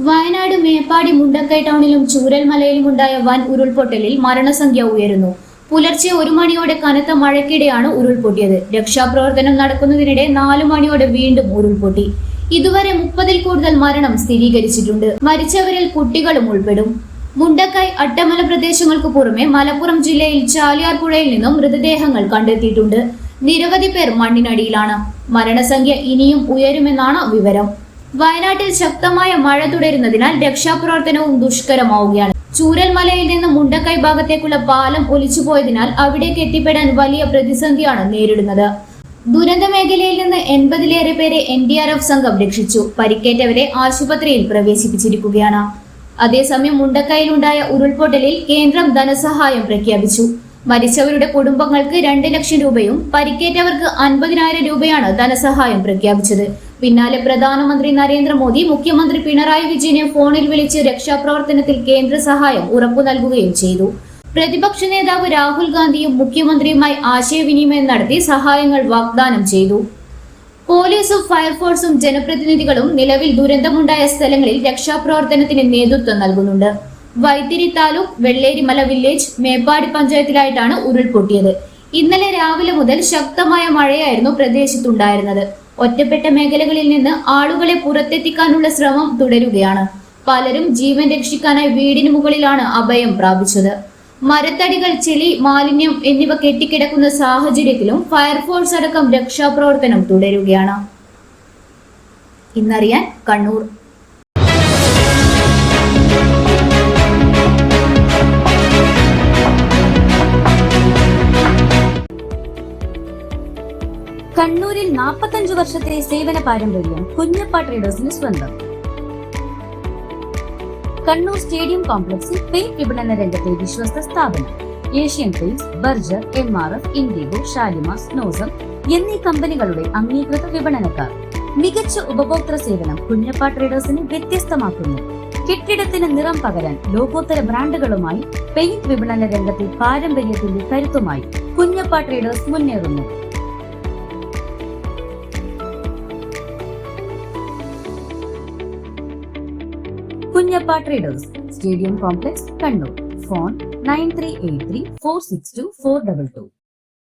വയനാട് മേപ്പാടി മുണ്ടക്കൈ ടൗണിലും ചൂരൽമലയിലും ഉണ്ടായ വൻ ഉരുൾപൊട്ടലിൽ മരണസംഖ്യ ഉയരുന്നു. പുലർച്ചെ 1 മണിയോടെ കനത്ത മഴയ്ക്കിടെയാണ് ഉരുൾപൊട്ടിയത്. രക്ഷാപ്രവർത്തനം നടക്കുന്നതിനിടെ 4 മണിയോടെ വീണ്ടും ഉരുൾപൊട്ടി. ഇതുവരെ 30-ൽ കൂടുതൽ മരണം സ്ഥിരീകരിച്ചിട്ടുണ്ട്. മരിച്ചവരിൽ കുട്ടികളും ഉൾപ്പെടും. മുണ്ടക്കൈ, അട്ടമല പ്രദേശങ്ങൾക്ക് പുറമെ മലപ്പുറം ജില്ലയിൽ ചാലിയാർ പുഴയിൽ നിന്നും മൃതദേഹങ്ങൾ കണ്ടെത്തിയിട്ടുണ്ട്. നിരവധി പേർ മണ്ണിനടിയിലാണ്. മരണസംഖ്യ ഇനിയും ഉയരുമെന്നാണ് വിവരം. വയനാട്ടിൽ ശക്തമായ മഴ തുടരുന്നതിനാൽ രക്ഷാപ്രവർത്തനവും ദുഷ്കരമാവുകയാണ്. ചൂരൽമലയിൽ നിന്ന് മുണ്ടക്കൈ ഭാഗത്തേക്കുള്ള പാലം ഒലിച്ചുപോയതിനാൽ അവിടേക്ക് എത്തിപ്പെടാൻ വലിയ പ്രതിസന്ധിയാണ് നേരിടുന്നത്. ദുരന്ത മേഖലയിൽ നിന്ന് 80-ലേറെ പേരെ NDRF സംഘം രക്ഷിച്ചു. പരിക്കേറ്റവരെ ആശുപത്രിയിൽ പ്രവേശിപ്പിച്ചിരിക്കുകയാണ്. അതേസമയം മുണ്ടക്കൈയിലുണ്ടായ ഉരുൾപൊട്ടലിൽ കേന്ദ്രം ധനസഹായം പ്രഖ്യാപിച്ചു. മരിച്ചവരുടെ കുടുംബങ്ങൾക്ക് 2 ലക്ഷം രൂപയും പരിക്കേറ്റവർക്ക് 50,000 രൂപയാണ് ധനസഹായം പ്രഖ്യാപിച്ചത്. പിന്നാലെ പ്രധാനമന്ത്രി നരേന്ദ്രമോദി മുഖ്യമന്ത്രി പിണറായി വിജയനെ ഫോണിൽ വിളിച്ച് രക്ഷാപ്രവർത്തനത്തിൽ കേന്ദ്ര സഹായം ഉറപ്പു നൽകുകയും ചെയ്തു. പ്രതിപക്ഷ നേതാവ് രാഹുൽ ഗാന്ധിയും മുഖ്യമന്ത്രിയുമായി ആശയവിനിമയം നടത്തി സഹായങ്ങൾ വാഗ്ദാനം ചെയ്തു. പോലീസും ഫയർഫോഴ്സും ജനപ്രതിനിധികളും നിലവിൽ ദുരന്തമുണ്ടായ സ്ഥലങ്ങളിൽ രക്ഷാപ്രവർത്തനത്തിന് നേതൃത്വം നൽകുന്നുണ്ട്. വൈത്തിരി താലൂക്ക്, വെള്ളേരിമല വില്ലേജ്, മേപ്പാടി പഞ്ചായത്തിലായിട്ടാണ് ഉരുൾപൊട്ടിയത്. ഇന്നലെ രാവിലെ മുതൽ ശക്തമായ മഴയായിരുന്നു പ്രദേശത്തുണ്ടായിരുന്നത്. ഒറ്റപ്പെട്ട മേഖലകളിൽ നിന്ന് ആളുകളെ പുറത്തെത്തിക്കാനുള്ള ശ്രമം തുടരുകയാണ്. പലരും ജീവൻ രക്ഷിക്കാനായി വീടിന് മുകളിലാണ് അഭയം പ്രാപിച്ചത്. മരത്തടികൾ, ചെളി, മാലിന്യം എന്നിവ കെട്ടിക്കിടക്കുന്ന സാഹചര്യത്തിലും ഫയർഫോഴ്സ് അടക്കം രക്ഷാപ്രവർത്തനം തുടരുകയാണ്. ഇന്നറിയാൻ കണ്ണൂർ. കണ്ണൂരിൽ 45 വർഷത്തെ സേവന പാരമ്പര്യം കുഞ്ഞപ്പ ട്രേഡേഴ്സിന് സ്വന്തം. കണ്ണൂർ സ്റ്റേഡിയം കോംപ്ലക്സിൽ പെയിന്റ് വിപണന രംഗത്തെ വിശ്വസ്ത സ്ഥാപനം. Asian paints, Berger, MRF, IndiGo, Shalimar, സ്നോസം എന്നീ കമ്പനികളുടെ അംഗീകൃത വിപണനക്കാർ. മികച്ച ഉപഭോക്തൃ സേവനം കുഞ്ഞപ്പ ട്രേഡേഴ്സിനെ വ്യത്യസ്തമാക്കുന്നു. കെട്ടിടത്തിന് നിറം പകരാൻ ലോകോത്തര ബ്രാൻഡുകളുമായി പെയിന്റ് വിപണന രംഗത്തെ പാരമ്പര്യത്തിന്റെ കരുത്തുമായി കുഞ്ഞപ്പ ട്രേഡേഴ്സ് മുന്നേറുന്നു. Kunjappa traders, stadium complex, Kannur. Phone 9383 462 422.